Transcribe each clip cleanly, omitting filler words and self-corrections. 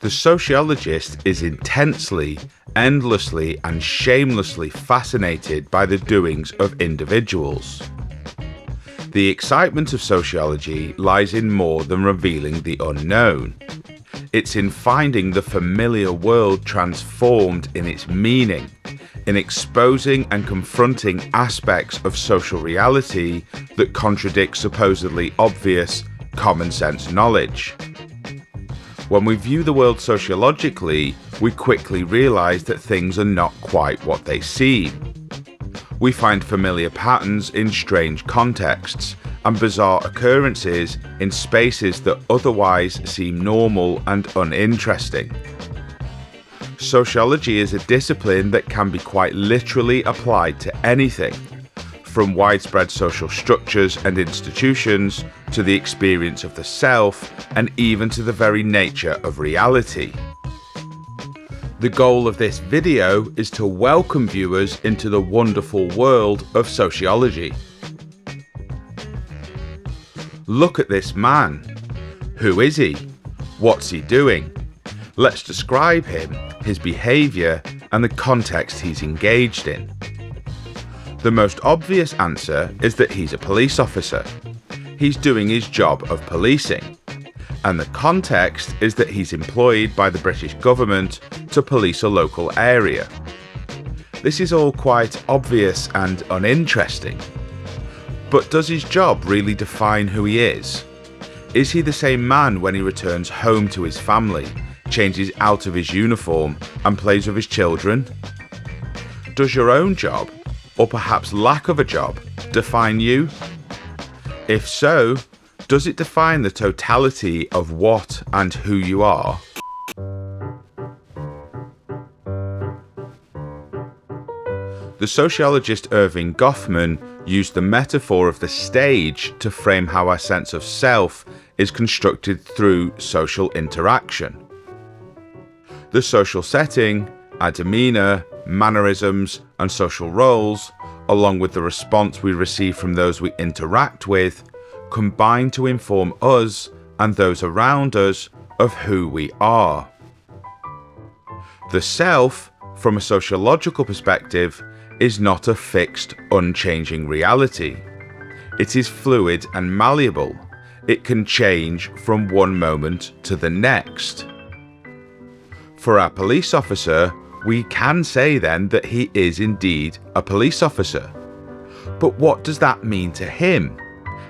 The sociologist is intensely, endlessly, and shamelessly fascinated by the doings of individuals. The excitement of sociology lies in more than revealing the unknown. It's in finding the familiar world transformed in its meaning, in exposing and confronting aspects of social reality that contradict supposedly obvious, common-sense knowledge. When we view the world sociologically, we quickly realise that things are not quite what they seem. We find familiar patterns in strange contexts and bizarre occurrences in spaces that otherwise seem normal and uninteresting. Sociology is a discipline that can be quite literally applied to anything, from widespread social structures and institutions to the experience of the self and even to the very nature of reality. The goal of this video is to welcome viewers into the wonderful world of sociology. Look at this man. Who is he? What's he doing? Let's describe him, his behaviour, and the context he's engaged in. The most obvious answer is that he's a police officer. He's doing his job of policing. And the context is that he's employed by the British government to police a local area. This is all quite obvious and uninteresting. But does his job really define who he is? Is he the same man when he returns home to his family, changes out of his uniform, and plays with his children? Does your own job, or perhaps lack of a job, define you? If so, does it define the totality of what and who you are? The sociologist Erving Goffman used the metaphor of the stage to frame how our sense of self is constructed through social interaction. The social setting, our demeanour, mannerisms, and social roles, along with the response we receive from those we interact with, combine to inform us and those around us of who we are. The self, from a sociological perspective, is not a fixed, unchanging reality. It is fluid and malleable. It can change from one moment to the next. For our police officer, we can say then that he is indeed a police officer. But what does that mean to him?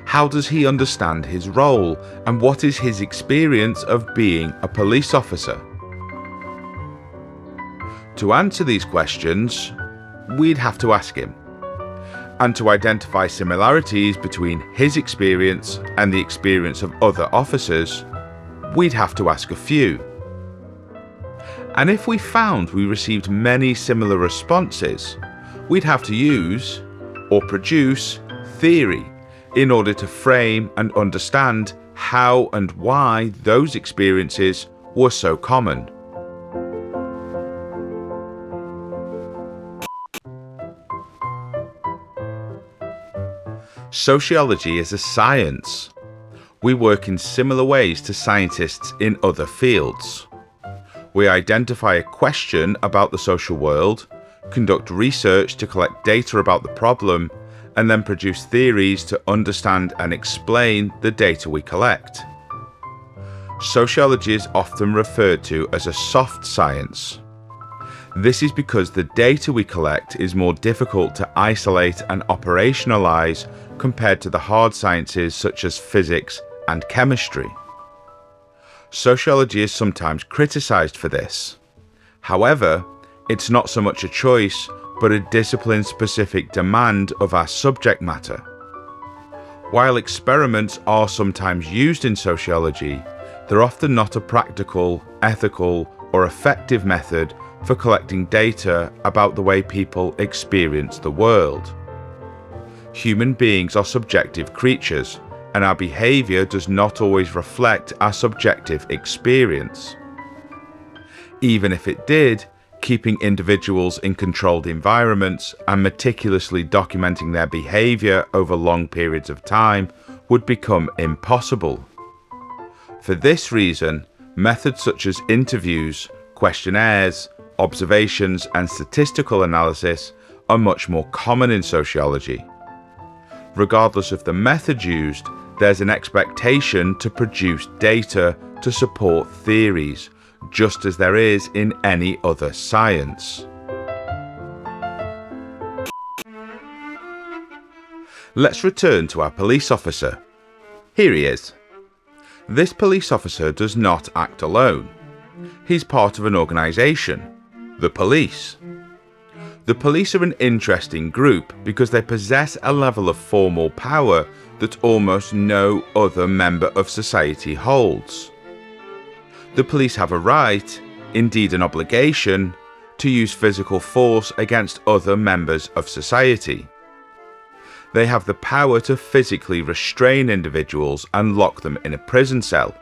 How does he understand his role, and what is his experience of being a police officer? To answer these questions, we'd have to ask him. And to identify similarities between his experience and the experience of other officers, we'd have to ask a few. And if we found we received many similar responses, we'd have to use or produce theory in order to frame and understand how and why those experiences were so common. Sociology is a science. We work in similar ways to scientists in other fields. We identify a question about the social world, conduct research to collect data about the problem, and then produce theories to understand and explain the data we collect. Sociology is often referred to as a soft science. This is because the data we collect is more difficult to isolate and operationalize compared to the hard sciences such as physics and chemistry. Sociology is sometimes criticized for this. However, it's not so much a choice, but a discipline-specific demand of our subject matter. While experiments are sometimes used in sociology, they're often not a practical, ethical, or effective method for collecting data about the way people experience the world. Human beings are subjective creatures, and our behaviour does not always reflect our subjective experience. Even if it did, keeping individuals in controlled environments and meticulously documenting their behaviour over long periods of time would become impossible. For this reason, Methods such as interviews, questionnaires, observations, and statistical analysis are much more common in sociology. Regardless of the method used, there's an expectation to produce data to support theories, just as there is in any other science. Let's return to our police officer. Here he is. This police officer does not act alone. He's part of an organisation, the police. The police are an interesting group because they possess a level of formal power that almost no other member of society holds. The police have a right, indeed an obligation, to use physical force against other members of society. They have the power to physically restrain individuals and lock them in a prison cell.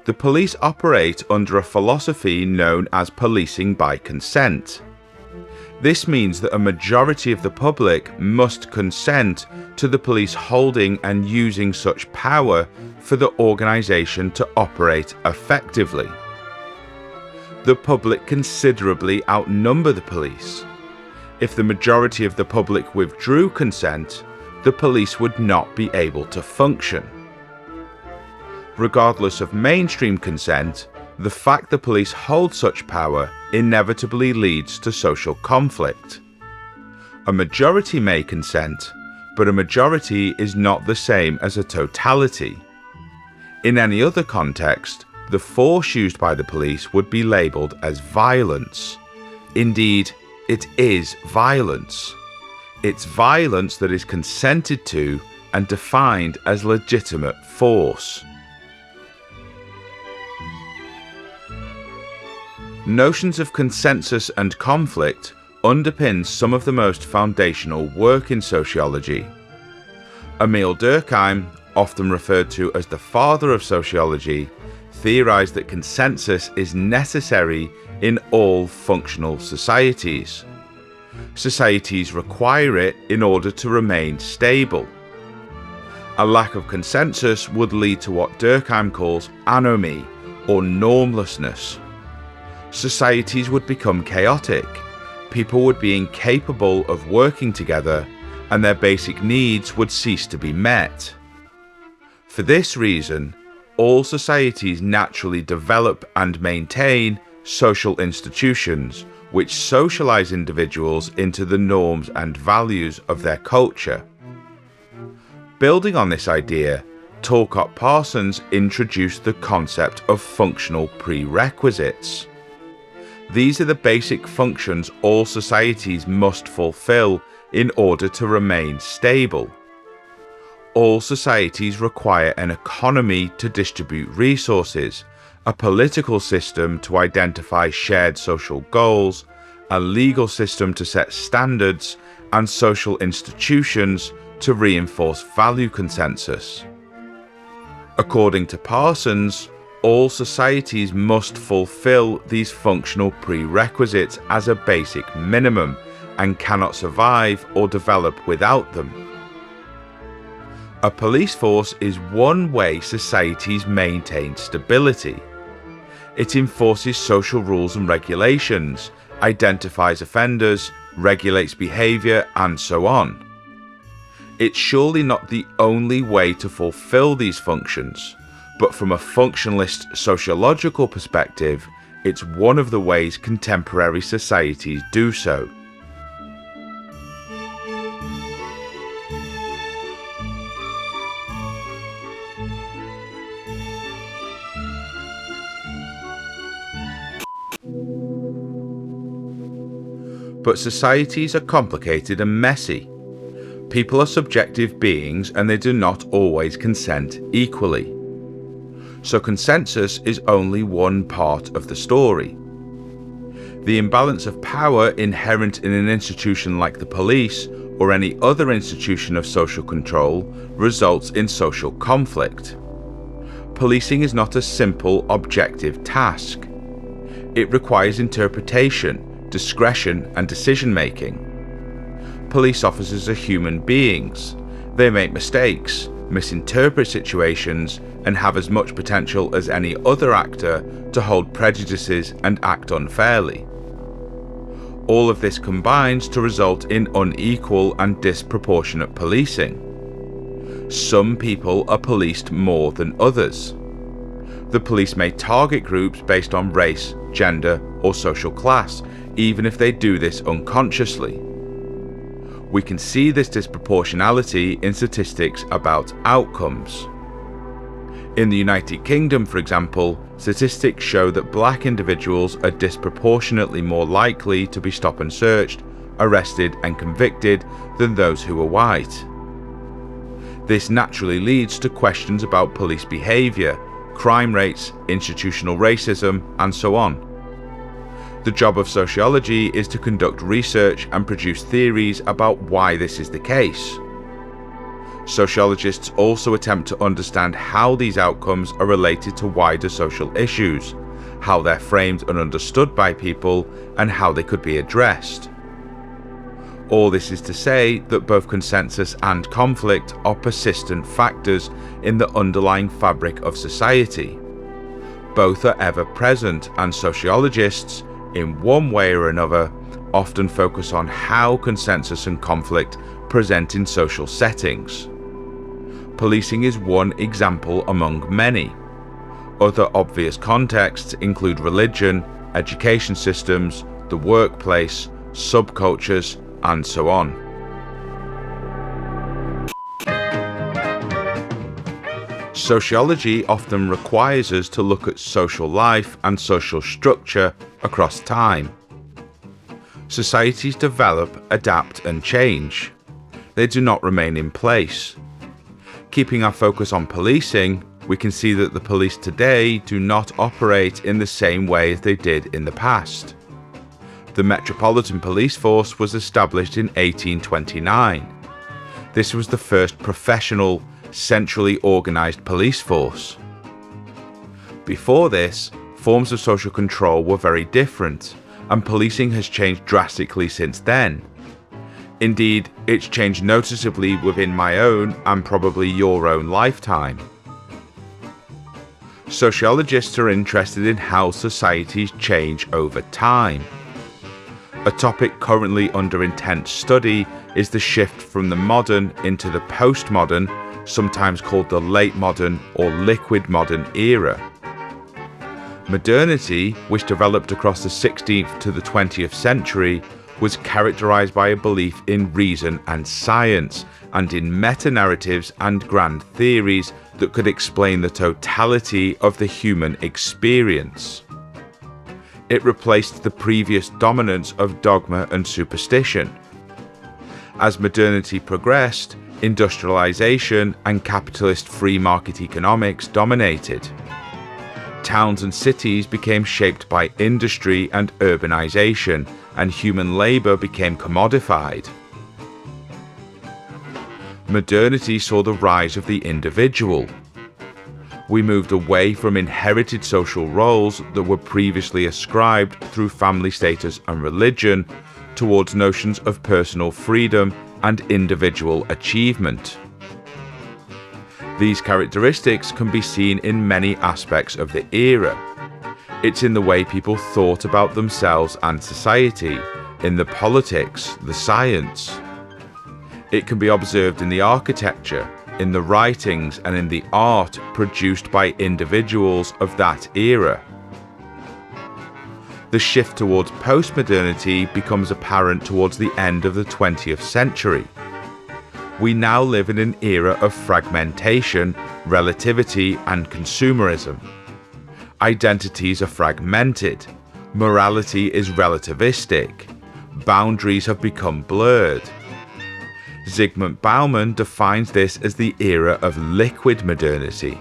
The police operate under a philosophy known as policing by consent. This means that a majority of the public must consent to the police holding and using such power for the organisation to operate effectively. The public considerably outnumber the police. If the majority of the public withdrew consent, the police would not be able to function. Regardless of mainstream consent, the fact the police hold such power inevitably leads to social conflict. A majority may consent, but a majority is not the same as a totality. In any other context, the force used by the police would be labelled as violence. Indeed, it is violence. It's violence that is consented to and defined as legitimate force. Notions of consensus and conflict underpin some of the most foundational work in sociology. Émile Durkheim, often referred to as the father of sociology, theorized that consensus is necessary in all functional societies. Societies require it in order to remain stable. A lack of consensus would lead to what Durkheim calls anomy, or normlessness. Societies would become chaotic, people would be incapable of working together, and their basic needs would cease to be met. For this reason, all societies naturally develop and maintain social institutions which socialize individuals into the norms and values of their culture. Building on this idea, Talcott Parsons introduced the concept of functional prerequisites. These are the basic functions all societies must fulfill in order to remain stable. All societies require an economy to distribute resources, a political system to identify shared social goals, a legal system to set standards, and social institutions to reinforce value consensus. According to Parsons, all societies must fulfill these functional prerequisites as a basic minimum and cannot survive or develop without them. A police force is one way societies maintain stability. It enforces social rules and regulations, identifies offenders, regulates behaviour, and so on. It's surely not the only way to fulfill these functions, but from a functionalist sociological perspective, it's one of the ways contemporary societies do so. But societies are complicated and messy. People are subjective beings and they do not always consent equally. So consensus is only one part of the story. The imbalance of power inherent in an institution like the police or any other institution of social control results in social conflict. Policing is not a simple, objective task. It requires interpretation, discretion, and decision-making. Police officers are human beings. They make mistakes. misinterpret situations, and have as much potential as any other actor to hold prejudices and act unfairly. All of this combines to result in unequal and disproportionate policing. Some people are policed more than others. The police may target groups based on race, gender, or social class, even if they do this unconsciously. We can see this disproportionality in statistics about outcomes. In the United Kingdom, for example, statistics show that black individuals are disproportionately more likely to be stop and searched, arrested and convicted than those who are white. This naturally leads to questions about police behaviour, crime rates, institutional racism, and so on. The job of sociology is to conduct research and produce theories about why this is the case. Sociologists also attempt to understand how these outcomes are related to wider social issues, how they're framed and understood by people, and how they could be addressed. All this is to say that both consensus and conflict are persistent factors in the underlying fabric of society. Both are ever present, and sociologists, in one way or another, often focus on how consensus and conflict present in social settings. Policing is one example among many. Other obvious contexts include religion, education systems, the workplace, subcultures, and so on. Sociology often requires us to look at social life and social structure across time. Societies develop, adapt, and change. They do not remain in place. Keeping our focus on policing, we can see that the police today do not operate in the same way as they did in the past. The Metropolitan Police Force was established in 1829. This was the first professional, centrally organised police force. Before this, forms of social control were very different, and policing has changed drastically since then. Indeed, it's changed noticeably within my own and probably your own lifetime. Sociologists are interested in how societies change over time. A topic currently under intense study is the shift from the modern into the postmodern, sometimes called the late modern or liquid modern era. Modernity, which developed across the 16th to the 20th century, was characterized by a belief in reason and science, and in meta-narratives and grand theories that could explain the totality of the human experience. It replaced the previous dominance of dogma and superstition. As modernity progressed, industrialization and capitalist free market economics dominated. Towns and cities became shaped by industry and urbanization, and human labor became commodified. Modernity saw the rise of the individual. We moved away from inherited social roles that were previously ascribed through family status and religion towards notions of personal freedom and individual achievement. These characteristics can be seen in many aspects of the era. It's in the way people thought about themselves and society, in the politics, the science. It can be observed in the architecture, in the writings, and in the art produced by individuals of that era. The shift towards postmodernity becomes apparent towards the end of the 20th century. We now live in an era of fragmentation, relativity, and consumerism. Identities are fragmented, morality is relativistic, boundaries have become blurred. Zygmunt Bauman defines this as the era of liquid modernity.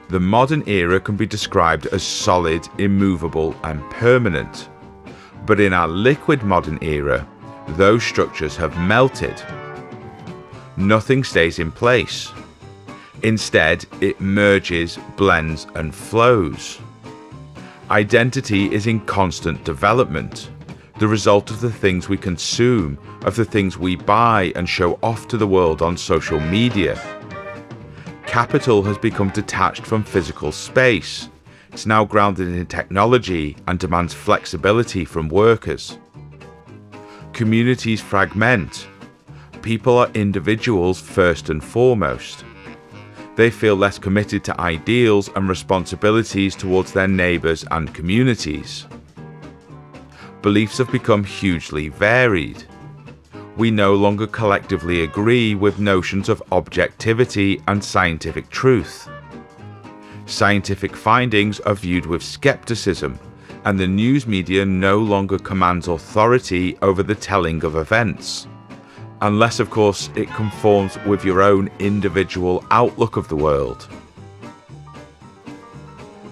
The modern era can be described as solid, immovable, and permanent. But in our liquid modern era, those structures have melted. Nothing stays in place. Instead, it merges, blends, and flows. Identity is in constant development, the result of the things we consume, of the things we buy and show off to the world on social media. Capital has become detached from physical space. It's now grounded in technology and demands flexibility from workers. Communities fragment. People are individuals first and foremost. They feel less committed to ideals and responsibilities towards their neighbours and communities. Beliefs have become hugely varied. We no longer collectively agree with notions of objectivity and scientific truth. Scientific findings are viewed with skepticism, and the news media no longer commands authority over the telling of events. Unless, of course, it conforms with your own individual outlook of the world.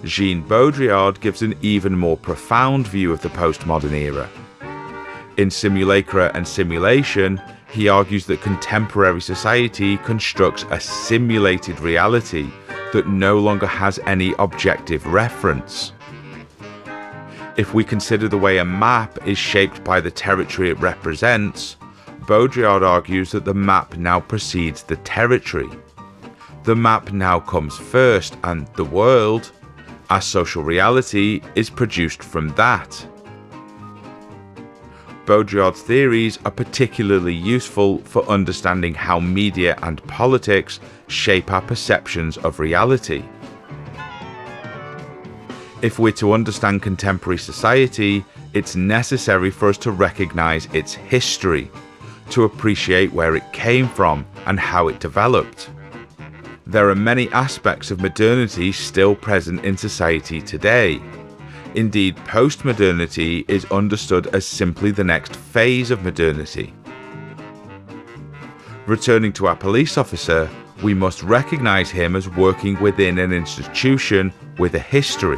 Jean Baudrillard gives an even more profound view of the postmodern era. In Simulacra and Simulation, he argues that contemporary society constructs a simulated reality that no longer has any objective reference. If we consider the way a map is shaped by the territory it represents, Baudrillard argues that the map now precedes the territory. The map now comes first, and the world, as social reality, is produced from that. Baudrillard's theories are particularly useful for understanding how media and politics shape our perceptions of reality. If we're to understand contemporary society, it's necessary for us to recognise its history, to appreciate where it came from and how it developed. There are many aspects of modernity still present in society today. Indeed, postmodernity is understood as simply the next phase of modernity. Returning to our police officer, we must recognise him as working within an institution with a history.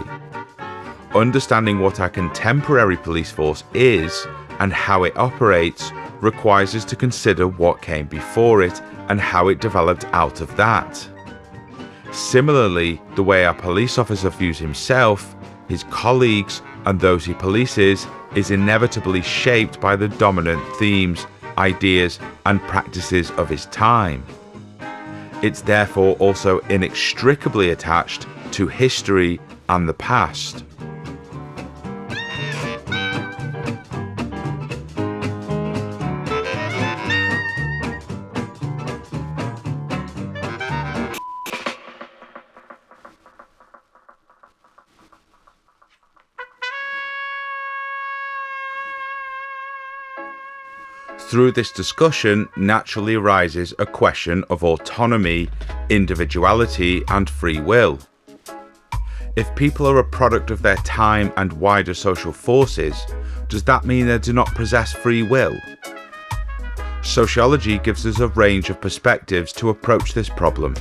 Understanding what our contemporary police force is and how it operates requires us to consider what came before it and how it developed out of that. Similarly, the way our police officer views himself, his colleagues, and those he polices is inevitably shaped by the dominant themes, ideas, and practices of his time. It's therefore also inextricably attached to history and the past. Through this discussion naturally arises a question of autonomy, individuality, and free will. If people are a product of their time and wider social forces, does that mean they do not possess free will? Sociology gives us a range of perspectives to approach this problem.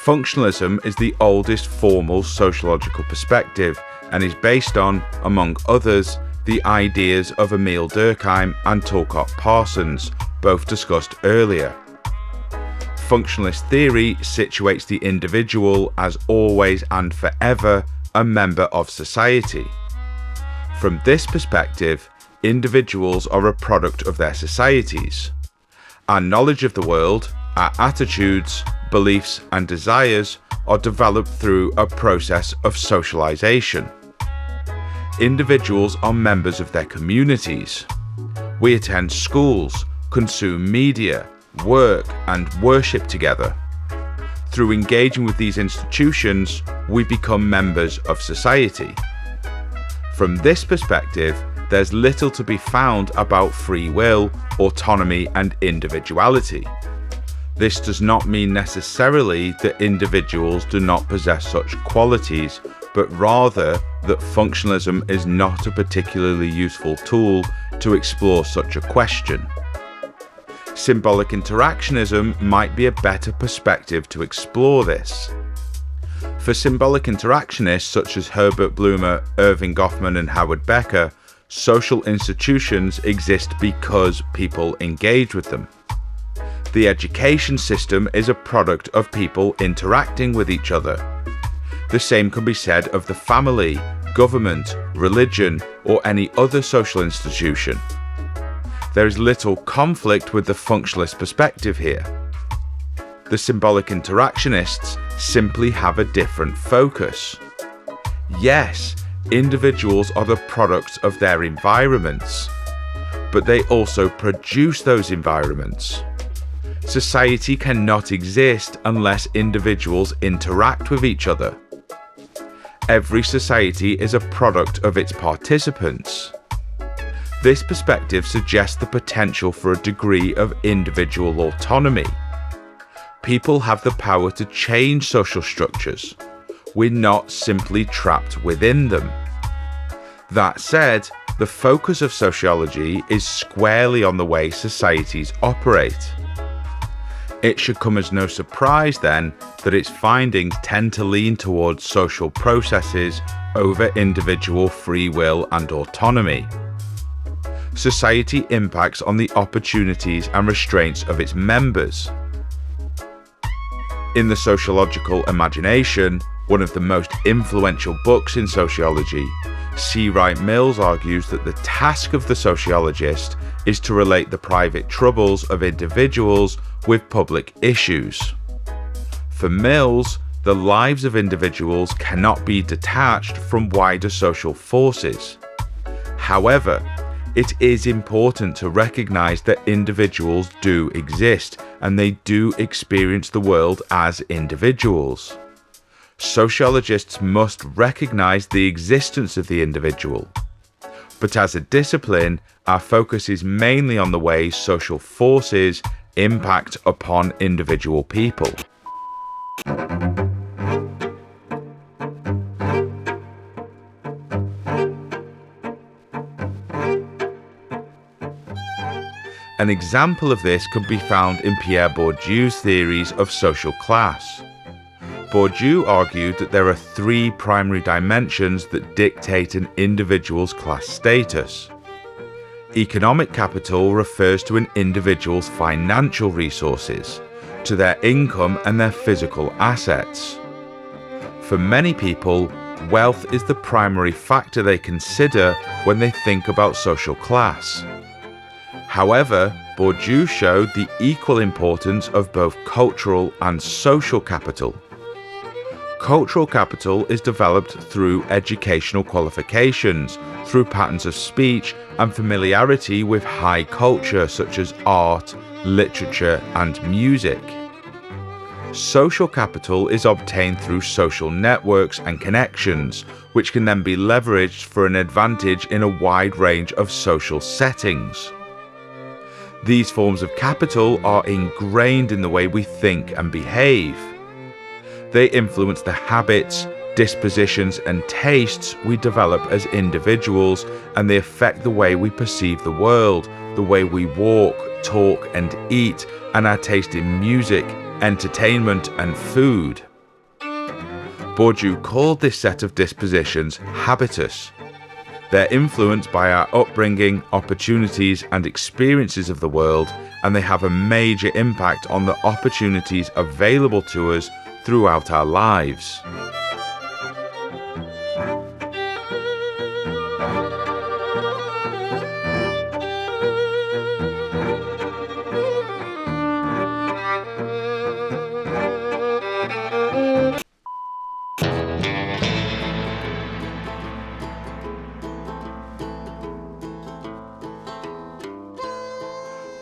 Functionalism is the oldest formal sociological perspective and is based on, among others, the ideas of Émile Durkheim and Talcott Parsons, both discussed earlier. Functionalist theory situates the individual as always and forever a member of society. From this perspective, individuals are a product of their societies. Our knowledge of the world, our attitudes, beliefs, and desires are developed through a process of socialization. Individuals are members of their communities. We attend schools, consume media, work, and worship together. Through engaging with these institutions, we become members of society. From this perspective, there's little to be found about free will, autonomy, and individuality. This does not mean necessarily that individuals do not possess such qualities, but rather that functionalism is not a particularly useful tool to explore such a question. Symbolic interactionism might be a better perspective to explore this. For symbolic interactionists such as Herbert Blumer, Erving Goffman, and Howard Becker, social institutions exist because people engage with them. The education system is a product of people interacting with each other. The same can be said of the family, government, religion, or any other social institution. There is little conflict with the functionalist perspective here. the symbolic interactionists simply have a different focus. Yes, individuals are the products of their environments, but they also produce those environments. Society cannot exist unless individuals interact with each other. Every society is a product of its participants. This perspective suggests the potential for a degree of individual autonomy. People have the power to change social structures. We're not simply trapped within them. That said, the focus of sociology is squarely on the way societies operate. It should come as no surprise then that its findings tend to lean towards social processes over individual free will and autonomy. Society impacts on the opportunities and restraints of its members. In the Sociological Imagination, one of the most influential books in sociology, C. Wright Mills argues that the task of the sociologist is to relate the private troubles of individuals with public issues. For Mills, the lives of individuals cannot be detached from wider social forces. However, it is important to recognize that individuals do exist and they do experience the world as individuals. Sociologists must recognize the existence of the individual. But as a discipline, our focus is mainly on the ways social forces impact upon individual people. An example of this can be found in Pierre Bourdieu's theories of social class. Bourdieu argued that there are three primary dimensions that dictate an individual's class status. Economic capital refers to an individual's financial resources, to their income and their physical assets. For many people, wealth is the primary factor they consider when they think about social class. However, Bourdieu showed the equal importance of both cultural and social capital. Cultural capital is developed through educational qualifications, through patterns of speech and familiarity with high culture such as art, literature and music. Social capital is obtained through social networks and connections, which can then be leveraged for an advantage in a wide range of social settings. These forms of capital are ingrained in the way we think and behave. They influence the habits, dispositions and tastes we develop as individuals, and they affect the way we perceive the world, the way we walk, talk and eat, and our taste in music, entertainment and food. Bourdieu called this set of dispositions habitus. They're influenced by our upbringing, opportunities and experiences of the world, and they have a major impact on the opportunities available to us throughout our lives.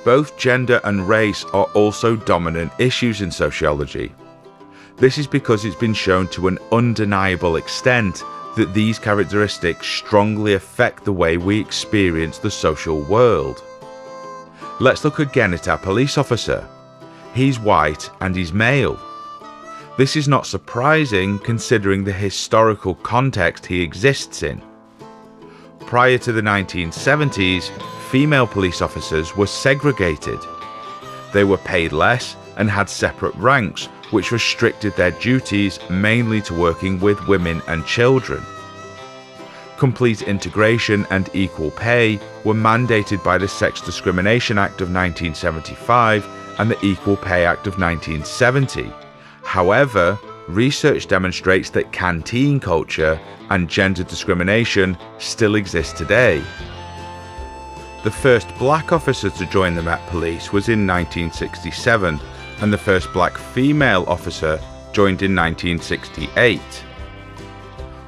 Both gender and race are also dominant issues in sociology. This is because it's been shown to an undeniable extent that these characteristics strongly affect the way we experience the social world. Let's look again at our police officer. He's white and he's male. This is not surprising considering the historical context he exists in. Prior to the 1970s, female police officers were segregated. They were paid less and had separate ranks, which restricted their duties mainly to working with women and children. Complete integration and equal pay were mandated by the Sex Discrimination Act of 1975 and the Equal Pay Act of 1970. However, research demonstrates that canteen culture and gender discrimination still exist today. The first black officer to join the Met Police was in 1967, and the first black female officer joined in 1968.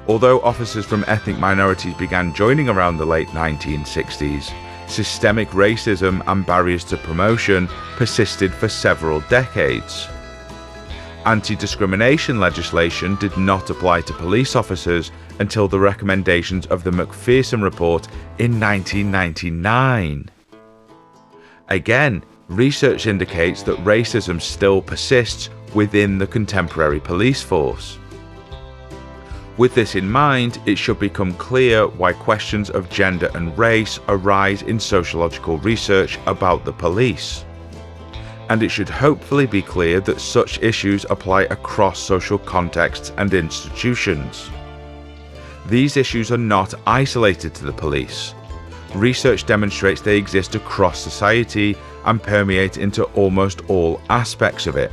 Although officers from ethnic minorities began joining around the late 1960s, systemic racism and barriers to promotion persisted for several decades. Anti-discrimination legislation did not apply to police officers until the recommendations of the McPherson Report in 1999. Again, research indicates that racism still persists within the contemporary police force. With this in mind, it should become clear why questions of gender and race arise in sociological research about the police. And it should hopefully be clear that such issues apply across social contexts and institutions. These issues are not isolated to the police. Research demonstrates they exist across society and permeate into almost all aspects of it.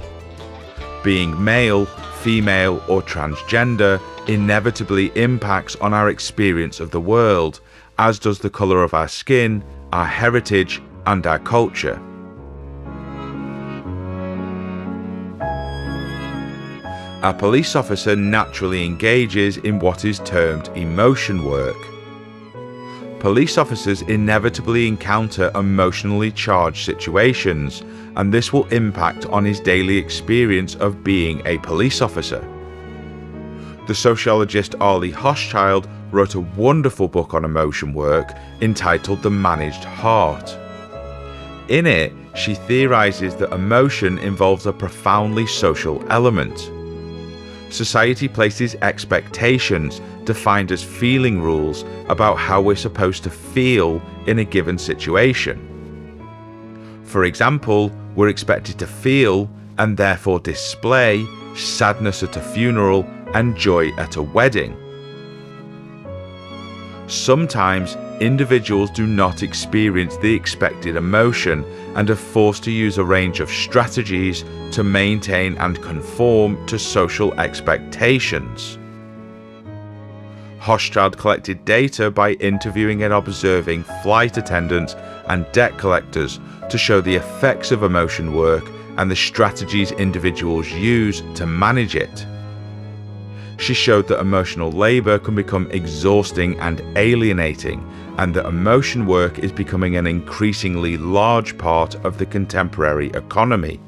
Being male, female, or transgender inevitably impacts on our experience of the world, as does the colour of our skin, our heritage, and our culture. A police officer naturally engages in what is termed emotion work. Police officers inevitably encounter emotionally charged situations, and this will impact on his daily experience of being a police officer. The sociologist Arlie Hochschild wrote a wonderful book on emotion work entitled The Managed Heart. In it, she theorizes that emotion involves a profoundly social element. Society places expectations, defined as feeling rules, about how we're supposed to feel in a given situation. For example, we're expected to feel, and therefore display, sadness at a funeral and joy at a wedding. Sometimes individuals do not experience the expected emotion and are forced to use a range of strategies to maintain and conform to social expectations. Hochschild collected data by interviewing and observing flight attendants and debt collectors to show the effects of emotion work and the strategies individuals use to manage it. She showed that emotional labour can become exhausting and alienating, and that emotion work is becoming an increasingly large part of the contemporary economy.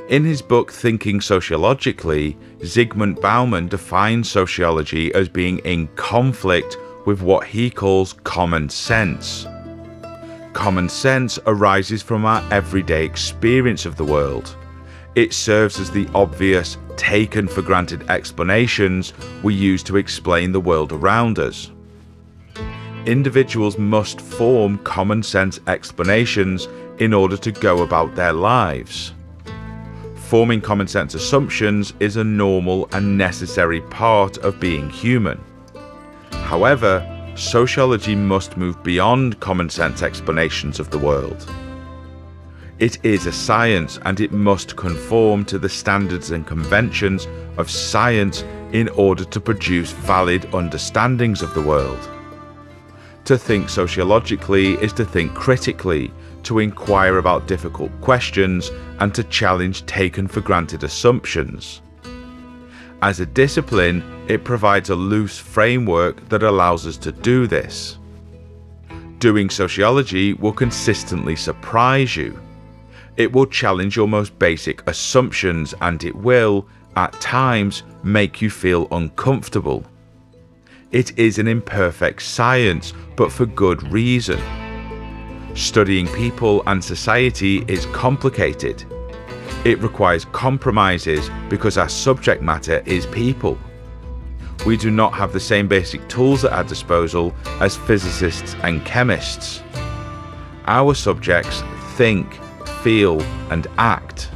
In his book Thinking Sociologically, Zygmunt Bauman defines sociology as being in conflict with what he calls common sense. Common sense arises from our everyday experience of the world. It serves as the obvious, taken-for-granted explanations we use to explain the world around us. Individuals must form common sense explanations in order to go about their lives. Forming common sense assumptions is a normal and necessary part of being human. However, sociology must move beyond common sense explanations of the world. It is a science, and it must conform to the standards and conventions of science in order to produce valid understandings of the world. To think sociologically is to think critically, to inquire about difficult questions, and to challenge taken-for-granted assumptions. As a discipline, it provides a loose framework that allows us to do this. Doing sociology will consistently surprise you. It will challenge your most basic assumptions, and it will, at times, make you feel uncomfortable. It is an imperfect science, but for good reason. Studying people and society is complicated. It requires compromises because our subject matter is people. We do not have the same basic tools at our disposal as physicists and chemists. Our subjects think, feel, and act.